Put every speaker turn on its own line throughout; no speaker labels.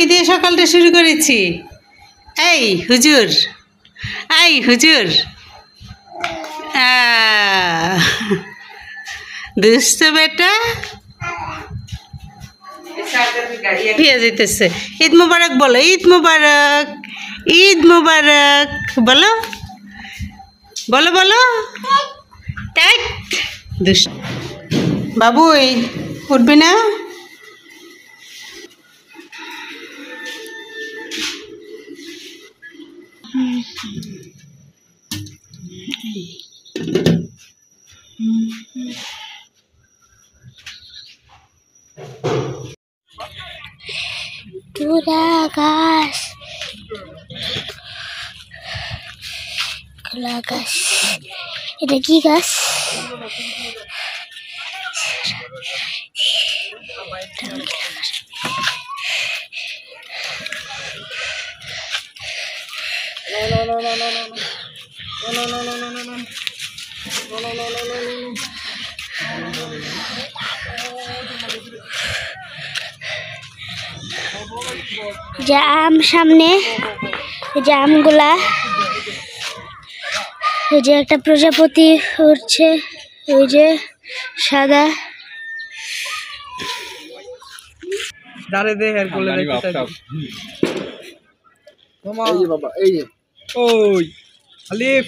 কি দিয়ে সকালটা শুরু করেছি? এই হুজুর, এই হুজুর, দুষ্ট বেটা যেতেছে। ঈদ মুবারক বলো, ঈদ মুবারক, ঈদ মুবারক বলো, বলো বলো। দুষ্ট বাবু, উঠবি না?
পুরা গাছ, খোলা গাছ। এটা কি গাছ? যে আম সামনে, এই যে আমগুলা, এই যে একটা প্রজাপতি উঠছে, ওই যে সাদা।
দাঁড়ে দে আর বলে দেখতে মামা, এই যে বাবা, এই যে ওই আলিফ।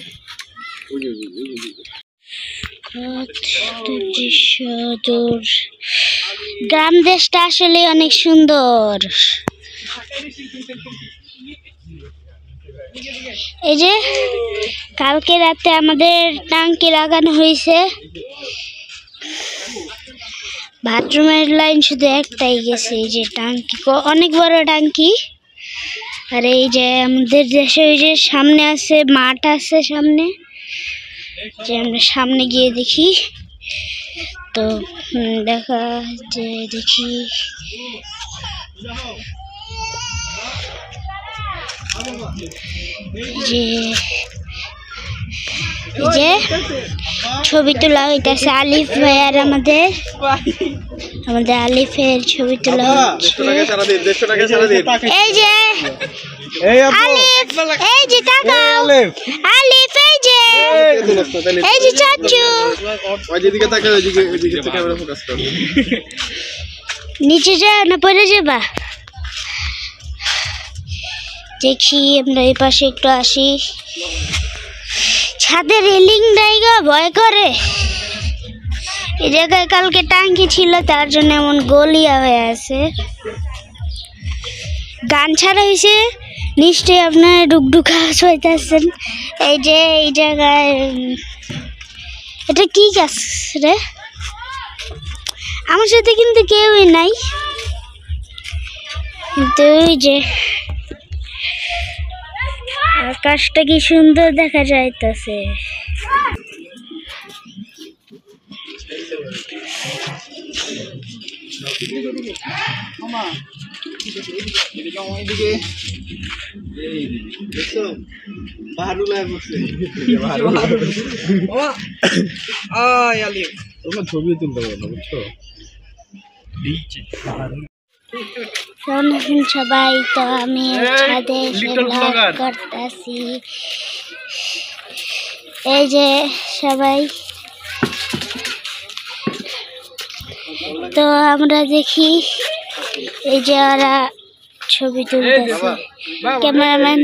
গ্রাম দেশটা আসলে অনেক সুন্দর। এই যে কালকে রাতে আমাদের টাঙ্কি লাগানো হয়েছে, বাথরুমের লাইন শুধু একটাই গেছে। এই যে টাঙ্কি, অনেক বড় টাঙ্কি। আর এই যে আমাদের দেশে ওই যে সামনে আছে, মাঠ আছে সামনে, যে আমরা সামনে গিয়ে দেখি তো দেখা যে দেখি যে ছবি তোলা হইতেছে আলিফ ভাই আর আমাদের আলিফের ছবি তোলা হচ্ছে। এই যে আলিফ, এই যে তাকাও আলিফ, এই যে চাচু, নিচে যা না পড়ে যাবা। দেখি আমরা এই পাশে একটু আসি। ছাদে রেলিং নাই গো, ভয় করে। এই জায়গায় কালকে টাঙ্কি ছিল, তার জন্য এমন গলিয়া হয়ে আছে। গান ছাড়া হয়েছে, নিশ্চয়ই আপনার ডুকডুকা হইতেছেন। এই যে এই জায়গায় এটা কি গাছ রে? আমার সাথে কিন্তু কেউই নাই, কিন্তু ওই যে আকাশটা কি সুন্দর দেখা যাইতেছে।
ছবি তুলতে পারবো না, বুঝছো?
সবাই তো আমি ছাদে করতেছি। এই যে সবাই তো আমরা দেখি, এই যে ওরা ছবি তুলতেছে, ক্যামেরাম্যান।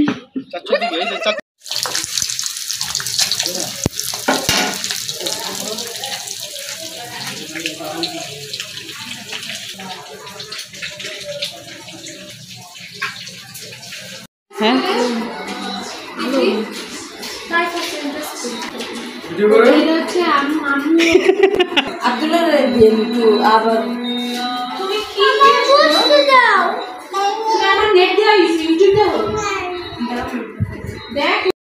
আবার